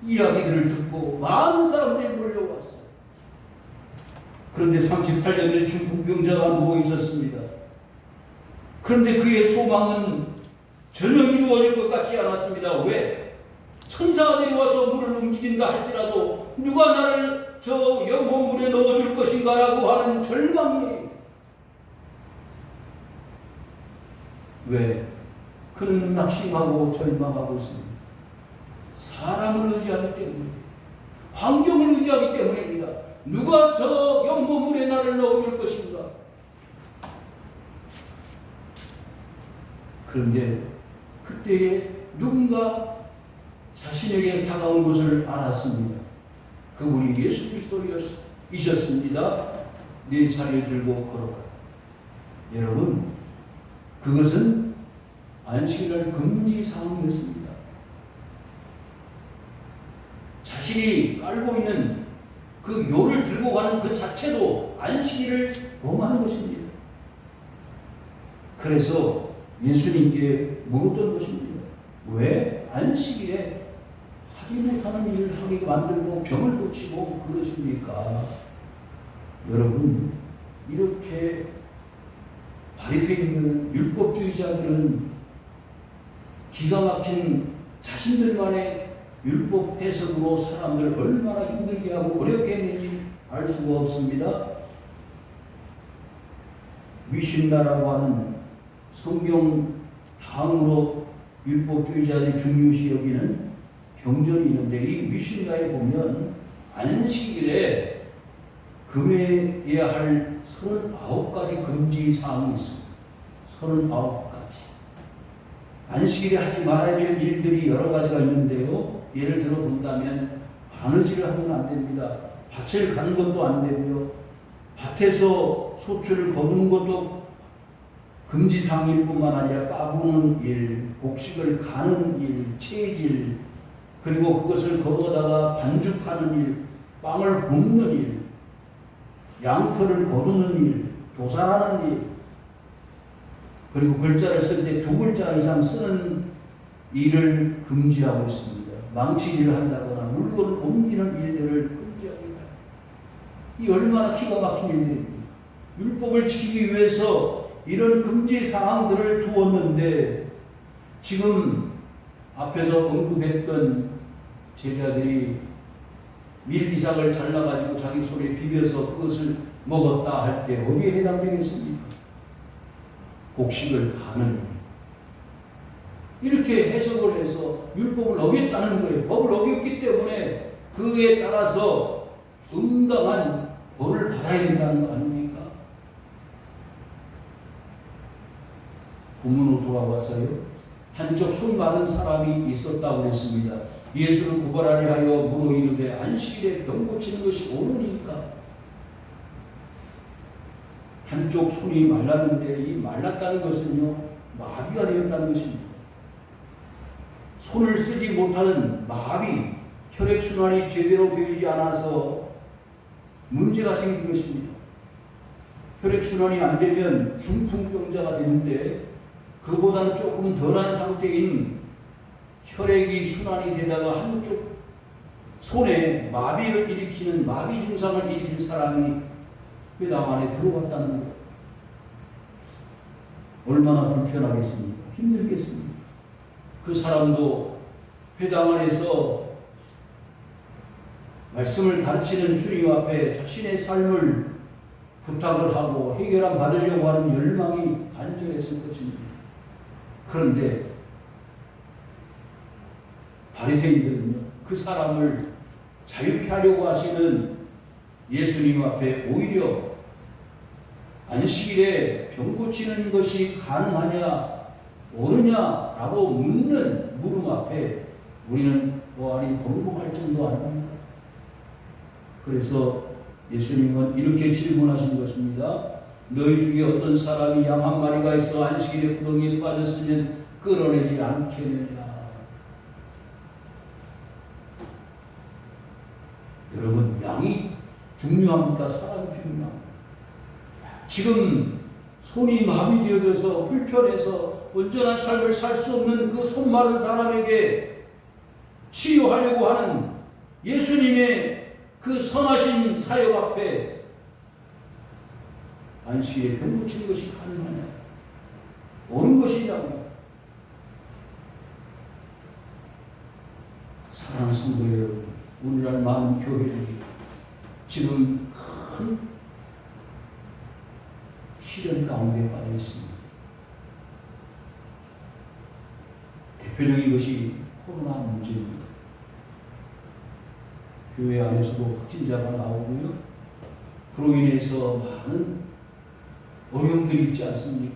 이야기들을 듣고 많은 사람들이 몰려왔어요. 그런데 38년의 중풍병자가 누워 있었습니다. 그런데 그의 소망은 전혀 이루어질 것 같지 않았습니다. 왜? 천사가 내려와서 물을 움직인다 할지라도 누가 나를 저 영혼물에 넣어줄 것인가 라고 하는 절망이에요. 왜? 그는 낙심하고 절망하고 있습니다. 사람을 의지하기 때문에, 환경을 의지하기 때문입니다. 누가 저 영혼물에 나를 넣어줄 것인가? 그런데 그때에 누군가 자신에게 다가온 것을 알았습니다. 그분이 예수 그리스도이셨습니다. 네 자리를 들고 걸어가라. 여러분, 그것은 안식일날 금지사항이었습니다. 자신이 깔고 있는 그 요를 들고 가는 그 자체도 안식일을 범하는 것입니다. 그래서 예수님께 물었던 것입니다. 왜 안식일에 하지 못하는 일을 하게 만들고 병을 고치고 그러십니까? 여러분, 이렇게 바리새인들은, 율법주의자들은 기가 막힌 자신들만의 율법 해석으로 사람들을 얼마나 힘들게 하고 어렵게 했는지 알 수가 없습니다. 미신나라고 하는 성경 당으로 율법주의자들이 중요시 여기는 경전이 있는데, 이 미신나에 보면 안식일에 금해야 할 39가지 금지 사항이 있습니다. 39가지. 안식일에 하지 말아야 될 일들이 여러 가지가 있는데요. 예를 들어 본다면 바느질을 하면 안 됩니다. 밭을 가는 것도 안 되고요. 밭에서 소출을 거두는 것도 금지사항일 뿐만 아니라 까부는 일, 곡식을 가는 일, 채질, 그리고 그것을 거두다가 반죽하는 일, 빵을 굽는 일, 양털을 거두는 일, 도살하는 일, 그리고 글자를 쓸 때 2글자 이상 쓰는 일을 금지하고 있습니다. 망치질을 한다거나 물건을 옮기는 일들을 금지합니다. 이 얼마나 기가 막힌 일들입니까? 율법을 지키기 위해서 이런 금지 사항들을 두었는데, 지금 앞에서 언급했던 제자들이 밀기삭을 잘라가지고 자기 손에 비벼서 그것을 먹었다 할 때 어디에 해당되겠습니까? 곡식을 가는 일. 이렇게 해석을 해서 율법을 어겼다는 거예요. 법을 어겼기 때문에 그에 따라서 응당한 벌을 받아야 된다는 거 아닙니까? 본문으로 돌아와서요. 한쪽 손 마른 사람이 있었다고 했습니다. 예수를 고발하려 하여 물어 이르되 안식일에 병 고치는 것이 옳으니까. 한쪽 손이 말랐는데, 이 말랐다는 것은요, 마비가 되었다는 것입니다. 손을 쓰지 못하는 마비, 혈액순환이 제대로 되지 않아서 문제가 생긴 것입니다. 혈액순환이 안 되면 중풍병자가 되는데, 그보다는 조금 덜한 상태인 혈액이 순환이 되다가 한쪽 손에 마비를 일으키는 마비 증상을 일으킨 사람이 회당 안에 들어갔다는 거예요. 얼마나 불편하겠습니까? 힘들겠습니까? 그 사람도 회당 안에서 말씀을 가르치는 주님 앞에 자신의 삶을 부탁을 하고 해결함 받으려고 하는 열망이 간절했을 것입니다. 그런데 바리새인들은요, 그 사람을 자유케 하려고 하시는 예수님 앞에 오히려 안식일에 병 고치는 것이 가능하냐 옳으냐라고 묻는 물음 앞에 우리는 보아리 번복할 정도 아닙니까? 그래서 예수님은 이렇게 질문하신 것입니다. 너희 중에 어떤 사람이 양 한 마리가 있어 안식일에 구덩이에 빠졌으면 끌어내지 않겠느냐? 여러분, 양이 중요합니까? 사람이 중요합니까? 지금 손이 마비되어져서 불편해서 온전한 삶을 살 수 없는 그 손 마른 사람에게 치료하려고 하는 예수님의 그 선하신 사역 앞에 안식일에 병 고치는 것이 가능하냐? 옳은 것이냐고요. 사랑하는 성도 여러분, 오늘날 많은 교회들이 지금 큰 시련 가운데 빠져 있습니다. 대표적인 것이 코로나 문제입니다. 교회 안에서도 확진자가 나오고요. 그로 인해서 많은 어려움들이 있지 않습니까?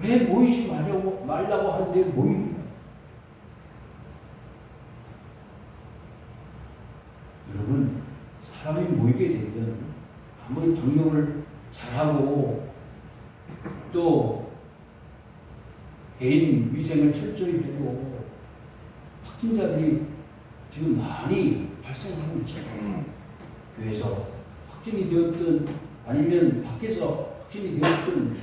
왜 모이지 말라고 하는데 모이느냐? 여러분, 사람이 모이게 되면 아무리 방역을 잘하고 또 개인 위생을 철저히 해도 확진자들이 지금 많이 발생하고 있잖아요. 교회에서 확진이 되었든 아니면 밖에서 확진이 되었든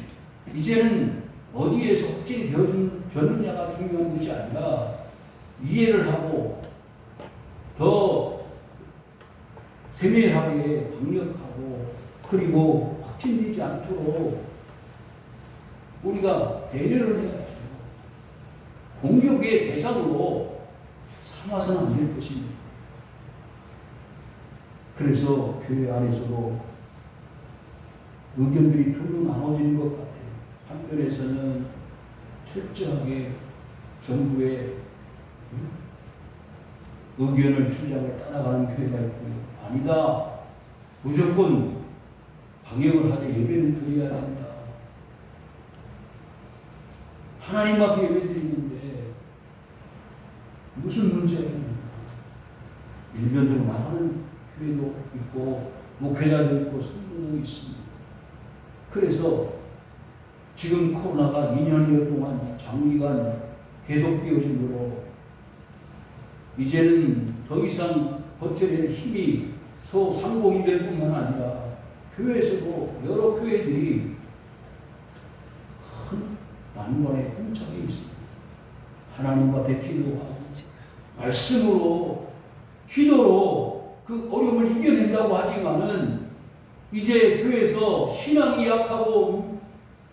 이제는 어디에서 확진이 되어졌느냐가 중요한 것이 아니라 이해를 하고 더 세밀하게 방역하고 그리고 확진되지 않도록 우리가 배려를 해야죠. 공격의 대상으로 삼아서는 안 될 것입니다. 그래서 교회 안에서도 의견들이 둘로 나눠지는 것 같아요. 한편에서는 철저하게 정부의 의견을 주장을 따라가는 교회가 있고요. 아니다. 무조건 방역을 하되 예배는 드려야 된다. 하나님 앞에 예배 드리는데 무슨 문제입니까? 일면으로 나가는 교회도 있고 목회자도 있고 성도도 있습니다. 그래서 지금 코로나가 2년여 동안 장기간 계속되어지므로 이제는 더 이상 버텨낼 힘이 소상공인들 뿐만 아니라 교회에서도 여러 교회들이 큰 난관에 봉착해 있습니다. 하나님 앞에 기도하고 말씀으로 기도로 그 어려움을 이겨낸다고 하지만은 이제 교회에서 신앙이 약하고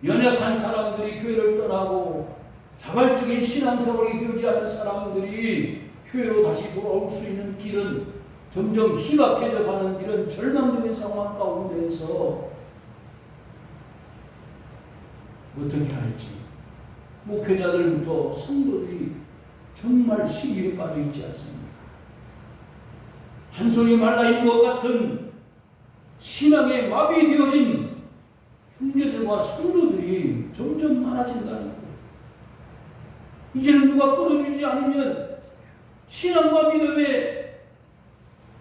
연약한 사람들이 교회를 떠나고 자발적인 신앙생활이 되지 않은 사람들이 교회로 다시 돌아올 수 있는 길은 점점 희박해져 가는 이런 절망적인 상황 가운데에서 어떻게 할지 목회자들부터 성도들이 정말 시기에 빠져 있지 않습니까? 한 손이 말라있는 것 같은 신앙에 마비되어진 형제들과 성도들이 점점 많아진다는 것. 이제는 누가 끌어주지 않으면 신앙과 믿음의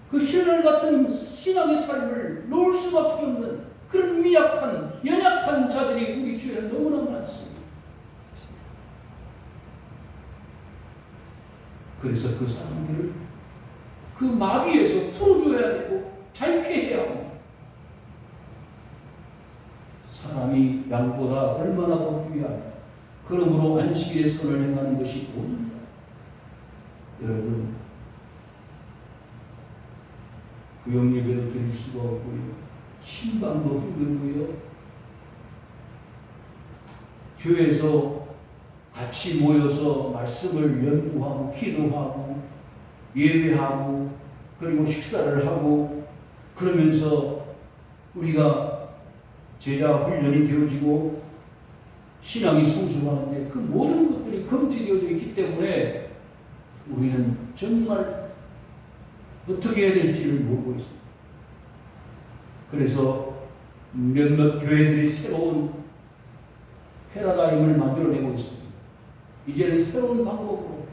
그 신을 같은 신앙의 삶을 놓을 수밖에 없는 그런 미약한 연약한 자들이 우리 주위에 너무나 많습니다. 그래서 그 사람들을 그 마비에서 풀어줘야 되고 자유케 해야 합니다. 사람이 양보다 얼마나 더 귀한, 그러므로 안식일에 선을 행하는 것이 옳은가. 여러분, 구역 예배도 드릴 수가 없고요, 신방도 힘들고요, 교회에서 같이 모여서 말씀을 연구하고 기도하고 예배하고 그리고 식사를 하고 그러면서 우리가 제자 훈련이 되어지고 신앙이 성숙하는데 그 모든 것들이 금지되어져 있기 때문에 우리는 정말 어떻게 해야 될지를 모르고 있습니다. 그래서 몇몇 교회들이 새로운 패러다임을 만들어내고 있습니다. 이제는 새로운 방법으로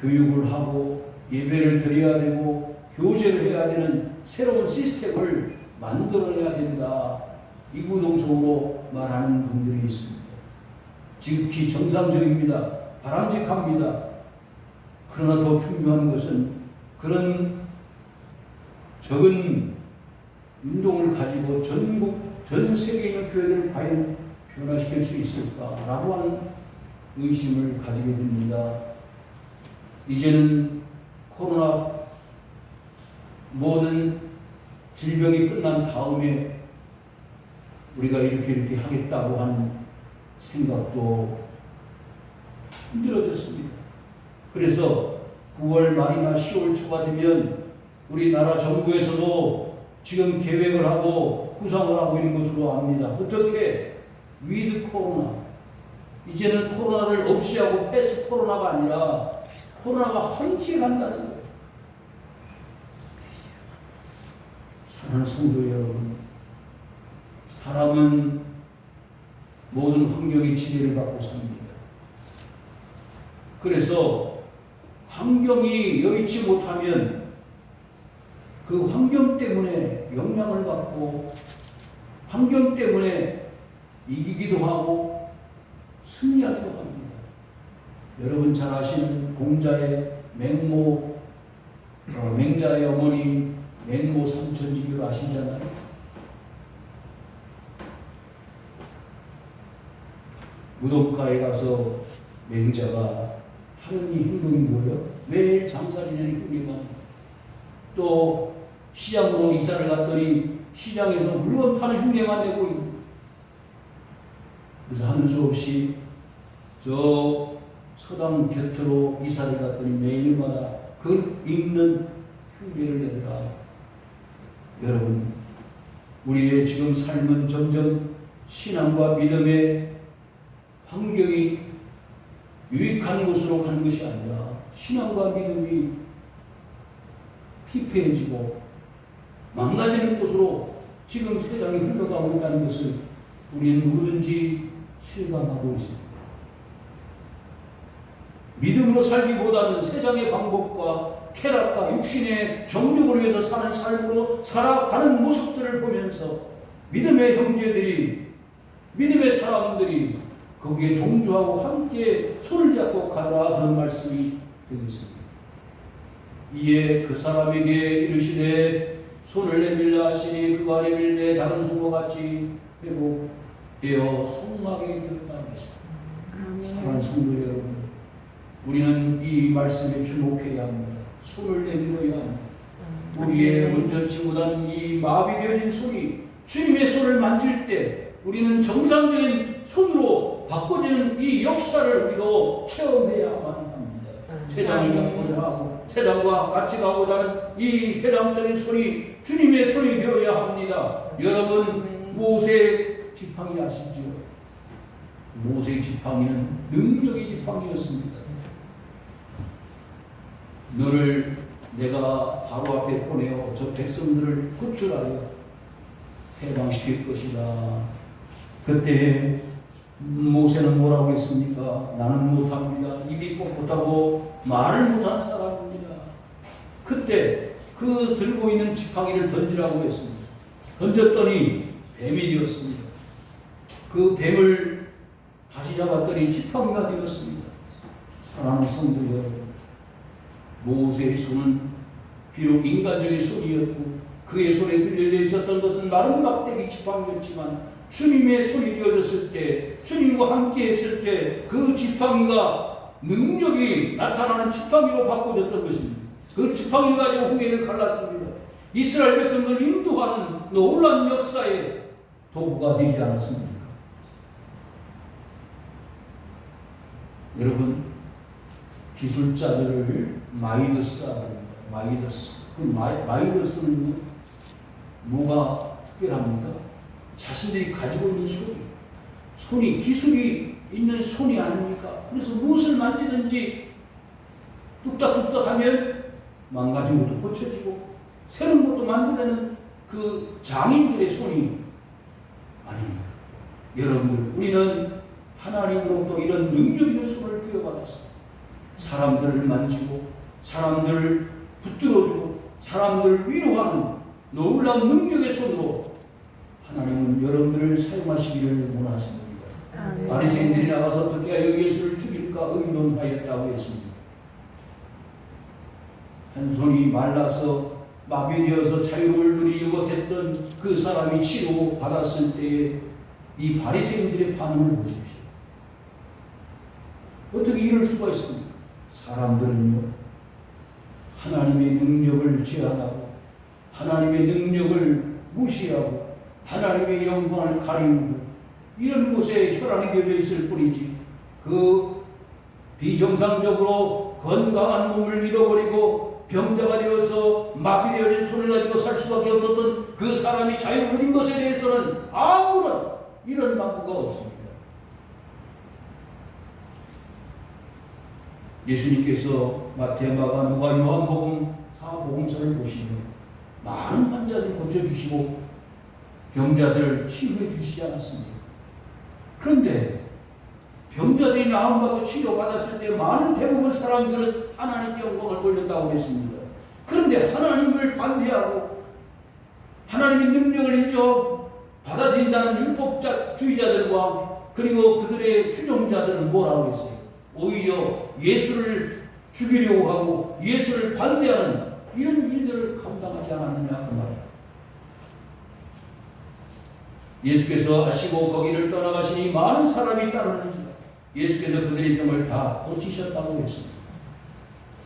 교육을 하고 예배를 드려야 되고 교제를 해야 되는 새로운 시스템을 만들어내야 된다. 이구동성으로 말하는 분들이 있습니다. 지극히 정상적입니다. 바람직합니다. 그러나 더 중요한 것은 그런 적은 운동을 가지고 전 세계에 있는 교회를 과연 변화시킬 수 있을까라고 하는 의심을 가지게 됩니다. 이제는 코로나 모든 질병이 끝난 다음에 우리가 이렇게 하겠다고 한 생각도 힘들어졌습니다. 그래서 9월 말이나 10월 초가 되면 우리나라 정부에서도 지금 계획을 하고 구상을 하고 있는 것으로 압니다. 어떻게? 위드 코로나. 이제는 코로나를 없이 하고 패스 코로나가 아니라 코로나가 함께 간다는 거예요. 사랑하는 성도 여러분, 사람은 모든 환경의 지배를 받고 삽니다. 그래서 환경이 여의치 못하면 그 환경 때문에 영향을 받고 환경 때문에 이기기도 하고 승리하기도 합니다. 여러분 잘 아시는 공자의 맹자의 어머니 맹모 삼천지교를 아시잖아요. 무덤가에 가서 맹자가 하는 이 행동이 뭐예요? 매일 장사 지내는 형님만. 또 시장으로 이사를 갔더니 시장에서 물건 파는 흉내만 내고 있는. 그래서 하는 수 없이 저 서당 곁으로 이사를 갔더니 매일마다 글 읽는 흉내를 내더라. 여러분, 우리의 지금 삶은 점점 신앙과 믿음의 환경이 유익한 곳으로 가는 것이 아니라 신앙과 믿음이 피폐해지고 망가지는 곳으로 지금 세상이 흘러가고 있다는 것을 우리는 누구든지 실감하고 있습니다. 믿음으로 살기보다는 세상의 방법과 쾌락과 육신의 정욕을 위해서 사는 삶으로 살아가는 모습들을 보면서 믿음의 형제들이, 믿음의 사람들이 거기에 동조하고 함께 손을 잡고 가라, 그런 말씀이 되겠습니다. 이에 그 사람에게 이르시되 손을 내밀라 하시니 그가 내밀되 다른 손과 같이 회복되어 송하게 되었다는 것입니다. 사랑하는 성도 여러분, 우리는 이 말씀에 주목해야 합니다. 손을 내밀어야 합니다. 우리의 온전치 못한 이 마비되어진 손이 주님의 손을 만질 때 우리는 정상적인 손으로 바꿔지는 이 역사를 우리도 체험해야만 합니다. 세상을 잡고자 하고 세상과 같이 가고자 하는 이 세상적인 손이 주님의 손이 되어야 합니다. 여러분, 모세 지팡이 아시죠? 모세 지팡이는 능력의 지팡이였습니다. 너를 내가 바로 앞에 보내어 저 백성들을 구출하여 해방시킬 것이다. 그때 모세는 뭐라고 했습니까? 나는 못합니다. 입이 뻣뻣하고 말을 못하는 사람입니다. 그때 그 들고 있는 지팡이를 던지라고 했습니다. 던졌더니 뱀이 되었습니다. 그 뱀을 다시 잡았더니 지팡이가 되었습니다. 사랑하는 성도 여러분, 모세의 손은 비록 인간적인 손이었고 그의 손에 들려져 있었던 것은 마른 막대기 지팡이였지만 주님의 손이 되어졌을 때, 주님과 함께 했을 때 그 지팡이가 능력이 나타나는 지팡이로 바꿔졌던 것입니다. 그 지팡이를 가지고 홍해를 갈랐습니다. 이스라엘 백성을 인도하는 놀라운 역사의 도구가 되지 않았습니까? 여러분, 기술자들을 마이더스라고 합니다. 마이더스. 그 마이더스는 뭐가 특별합니까? 자신들이 가지고 있는 손이 기술이 있는 손이 아닙니까? 그래서 무엇을 만지든지 뚝딱뚝딱 하면 망가진 것도 고쳐지고 새로운 것도 만들어내는 그 장인들의 손이 아닙니까? 여러분들, 우리는 하나님으로부터 이런 능력 있는 손을 부여받았습니다. 사람들을 만지고 사람들을 붙들어주고 사람들을 위로하는 놀라운 능력의 손으로 하나님은 여러분들을 사용하시기를 원하십니다. 바리새인들이 나가서 어떻게 하여 예수를 죽일까 의논하였다고 했습니다. 한 손이 말라서 마비되어서 자유를 누리지 못했던 그 사람이 치료받았을 때에 이 바리새인들의 반응을 보십시오. 어떻게 이럴 수가 있습니까? 사람들은요, 하나님의 능력을 제한하고 하나님의 능력을 무시하고 하나님의 영광을 가리우고 이런 곳에 혈안이 되어져 있을 뿐이지, 그 비정상적으로 건강한 몸을 잃어버리고 병자가 되어서 마비되어진 손을 가지고 살 수밖에 없었던 그 사람이 자유로운 것에 대해서는 아무런 이런 망구가 없습니다. 예수님께서 마태, 마가, 누가, 요한복음, 사복음서를 보시면 많은 환자들 고쳐주시고 병자들 치유해 주시지 않았습니까? 그런데 병자들이 나음받고 치료받았을 때 많은 대부분 사람들은 하나님께 영광을 돌렸다고 했습니다. 그런데 하나님을 반대하고 하나님의 능력을 인정 받아들인다는 율법주의자들과 그리고 그들의 추종자들은 뭐라고 했어요? 오히려 예수를 죽이려고 하고 예수를 반대하는 이런 일들을 감당하지 않았느냐 그 말이에요. 예수께서 하시고 거기를 떠나가시니 많은 사람이 따르는지라 예수께서 그들의 병을 다 고치셨다고 했습니다.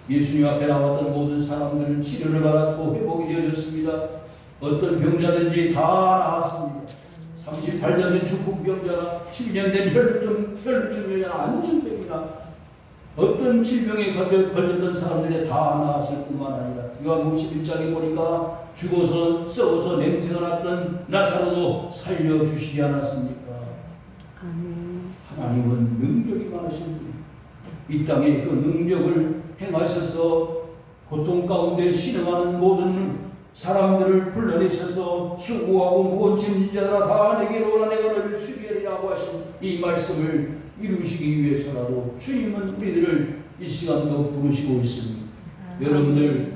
예수님 앞에 나왔던 모든 사람들은 치료를 받았고 회복이 되어졌습니다. 어떤 병자든지 다 나았습니다. 38년 된 중풍병자나 10년 된 혈루증이나 안전병이나 어떤 질병에 걸렸던 사람들이 다 나았을 뿐만 아니라 요한복음 11장에 보니까 죽어서 썩어서 냄새가 났던 나사로도 살려주시지 않았습니까? 아멘. 하나님은 능력이 많으신 분이 이 땅에 그 능력을 행하셔서 고통 가운데 신음하는 모든 사람들을 불러내셔서 수고하고 무거운 짐진 자들아 다 내게로 오라 내가 너를 수비하리라고 하신 이 말씀을 이루시기 위해서라도 주님은 우리들을 이 시간도 부르시고 있습니다. 여러분들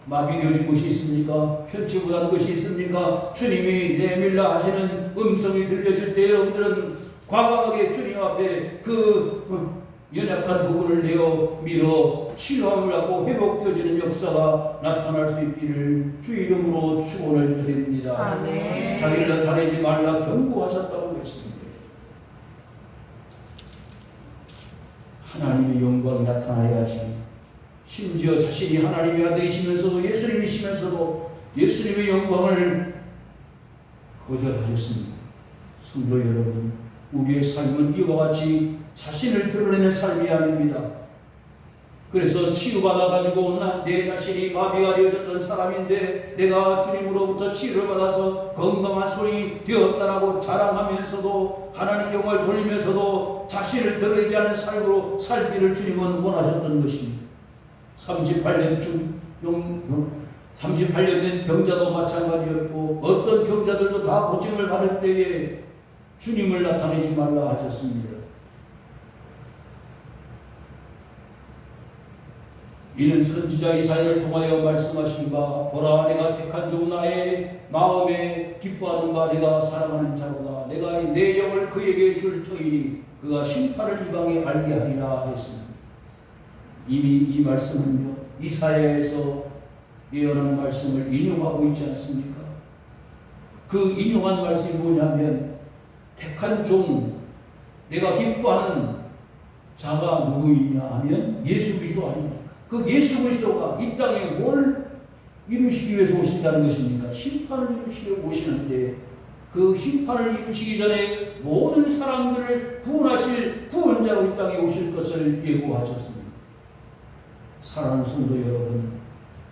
마비되어진 것이 있습니까? 편치 못한 것이 있습니까? 주님이 내밀라 하시는 음성이 들려질 때 여러분들은 과감하게 주님 앞에 그 연약한 부분을 내어 밀어 치료함을 받고 회복되어지는 역사가 나타날 수 있기를 주 이름으로 축원을 드립니다. 아멘. 자기를 나타내지 말라 경고하셨다고 했습니다. 하나님의 영광이 나타나야지. 심지어 자신이 하나님의 아들이시면서도 예수님이시면서도 예수님의 영광을 거절하셨습니다. 성도 여러분, 우리의 삶은 이와 같이 자신을 드러내는 삶이 아닙니다. 그래서 치유받아가지고 내 자신이 마비가 되어졌던 사람인데 내가 주님으로부터 치유를 받아서 건강한 손이 되었다라고 자랑하면서도 하나님께 영광을 돌리면서도 자신을 드러내지 않는 삶으로 살기를 주님은 원하셨던 것입니다. 38년 된 병자도 마찬가지였고 어떤 병자들도 다 고침을 받을 때에 주님을 나타내지 말라 하셨습니다. 이는 선지자 이사야를 통하여 말씀하신 바 보라 내가 택한 종 나의 마음에 기뻐하는 바 내가 사랑하는 자로다. 내가 내 영을 그에게 줄 터이니 그가 심판을 이방에 알게 하리라 했습니다. 이미 이 말씀은요 이사야에서 예언한 말씀을 인용하고 있지 않습니까? 그 인용한 말씀이 뭐냐면 택한 종 내가 기뻐하는 자가 누구이냐 하면 예수 그리스도 아닙니까? 그 예수 그리스도가 이 땅에 뭘 이루시기 위해서 오신다는 것입니까? 심판을 이루시기 위해 오시는데 그 심판을 이루시기 전에 모든 사람들을 구원하실 구원자로 이 땅에 오실 것을 예고하셨습니다. 사랑하는 성도 여러분,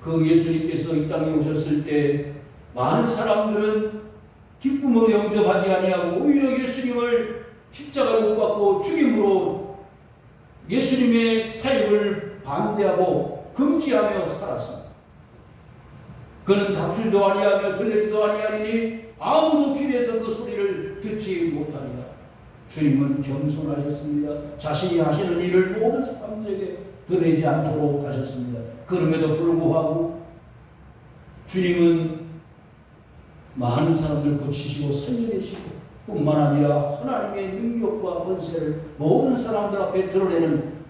그 예수님께서 이 땅에 오셨을 때 많은 사람들은 기쁨으로 영접하지 아니하고 오히려 예수님을 십자가에 못 박고 죽임으로 예수님의 사역을 반대하고 금지하며 살았습니다. 그는 닥치지도 아니하며 들리지도 아니하니 아무도 길에서 그 소리를 듣지 못하니라. 주님은 겸손하셨습니다. 자신이 하시는 일을 모든 사람들에게 드러내지 않도록 하셨습니다. 그럼에도 불구하고 주님은 많은 사람들 고치시고 살려내시고 뿐만 아니라 하나님의 능력과 권세를 모든 사람들 앞에 드러내는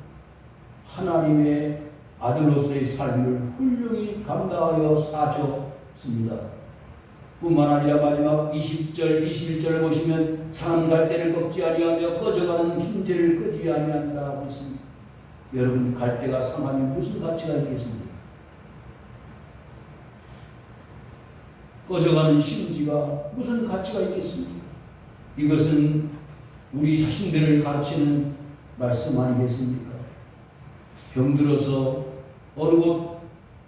하나님의 아들로서의 삶을 훌륭히 감당하여 사셨습니다. 뿐만 아니라 마지막 20절, 21절을 보시면 사는 갈대를 꺾지 아니하며 꺼져가는 흉재를 끄지 아니한다 했습니다. 여러분, 갈대가 상하면 무슨 가치가 있겠습니까? 꺼져가는 심지가 무슨 가치가 있겠습니까? 이것은 우리 자신들을 가르치는 말씀 아니겠습니까? 병들어서 어느 곳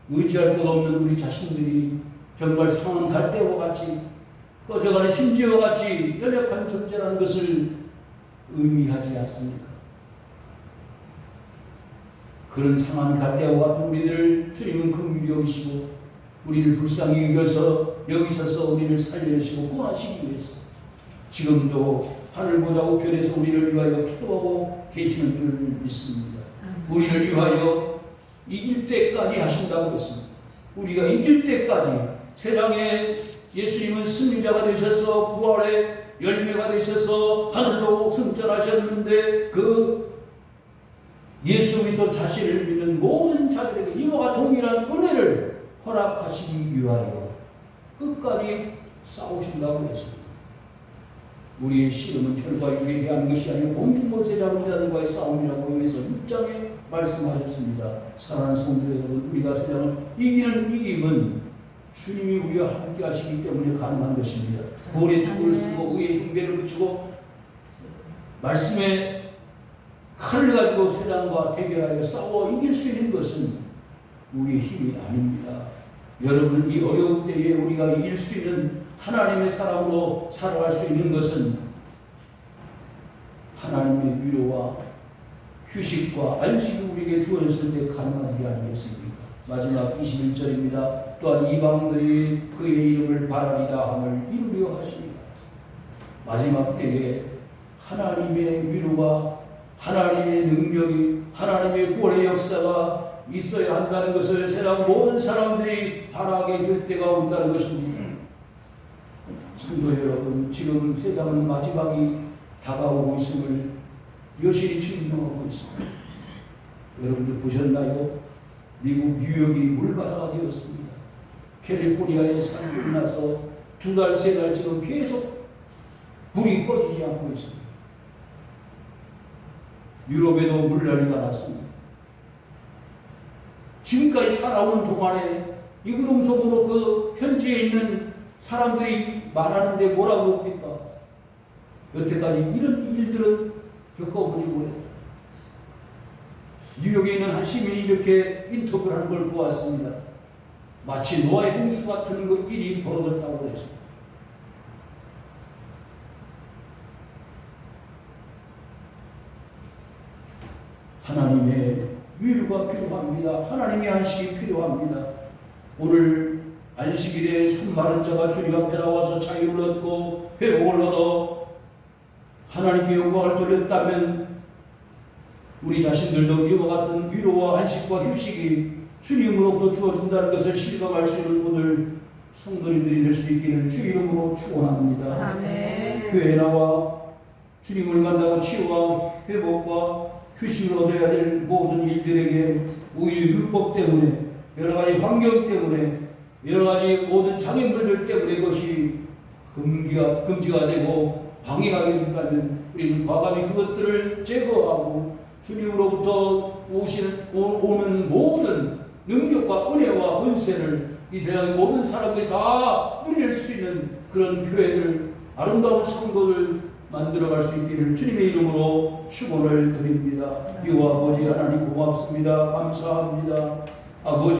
의지할 것 없는 우리 자신들이 정말 상한 갈대와 같이 꺼져가는 심지와 같이 연약한 존재라는 것을 의미하지 않습니까? 그런 상한 갈대와 같은 우리들을 주님은 긍휼히 여기시고 우리를 불쌍히 여기셔서 우리를 살려내시고 구원하시기 위해서 지금도 하늘 보좌 우편에서 우리를 위하여 기도하고 계시는 줄 믿습니다. 우리를 위하여 이길 때까지 하신다고 했습니다. 우리가 이길 때까지 세상에 예수님은 승리자가 되셔서 부활의 열매가 되셔서 하늘로 승천하셨는데 그 예수 그리스도 자신을 믿는 모든 자들에게 이와 동일한 은혜를 허락하시기 위하여 끝까지 싸우신다고 했습니다. 우리의 씨름은 혈과 육에 대한 것이 아니라 온중골세 잡은 자들과의 싸움이라고 여기서 6장에 말씀하셨습니다. 사랑하는 성도 여러분, 우리가 세상을 이기는 이김은 주님이 우리와 함께 하시기 때문에 가능한 것입니다. 구원의 투구를 쓰고 의의 흉배를 붙이고 말씀의 칼을 가지고 세상과 대결하여 싸워 이길 수 있는 것은 우리의 힘이 아닙니다. 여러분, 이 어려운 때에 우리가 이길 수 있는 하나님의 사람으로 살아갈 수 있는 것은 하나님의 위로와 휴식과 안식이 우리에게 주어졌을 때 가능한 게 아니겠습니까? 마지막 21절입니다. 또한 이방들이 그의 이름을 바라리라 함을 이루려 하십니다. 마지막 때에 하나님의 위로가 하나님의 능력이 하나님의 구원의 역사가 있어야 한다는 것을 세상 모든 사람들이 바라게 될 때가 온다는 것입니다. 성도 여러분, 지금 세상은 마지막이 다가오고 있음을 여실히 증명하고 있습니다. 여러분들 보셨나요? 미국 뉴욕이 물바다가 되었습니다. 캘리포니아에 산불이 나서 2달, 3달 지금 계속 불이 꺼지지 않고 있습니다. 유럽에도 물난리가 났습니다. 지금까지 살아오는 동안에 이구동 속으로 그 현지에 있는 사람들이 말하는데 뭐라고 합니까? 여태까지 이런 일들은 겪어보지 못했다. 뉴욕에 있는 한 시민이 이렇게 인터뷰를 하는 걸 보았습니다. 마치 노아의 홍수 같은 그 일이 벌어졌다고 했습니다. 하나님의 위로가 필요합니다. 하나님의 안식이 필요합니다. 오늘 안식일에 손마른 자가 주님 앞에 나와서 자유를 얻고 회복을 얻어 하나님께 영광을 돌렸다면 우리 자신들도 이와 같은 위로와 안식과 휴식이 주님으로부터 주어진다는 것을 실감할 수 있는 오늘 성도님들이 될 수 있기를 주 이름으로 축원합니다. 아멘. 교회에 나와 주님을 만나고 치유와 회복과 휴식을 얻어야 될 모든 일들에게 우리 율법 때문에 여러 가지 환경 때문에 여러 가지 모든 장애물들 때문에 그것이 금지가 되고 방해가 된다면 우리는 과감히 그것들을 제거하고 주님으로부터 오는 모든 능력과 은혜와 은혜를 이 세상의 모든 사람들이 다 누릴 수 있는 그런 교회들, 아름다운 성도를 만들어갈 수 있기를 주님의 이름으로 축원을 드립니다. 이와 아버지 하나님 고맙습니다. 감사합니다. 아버지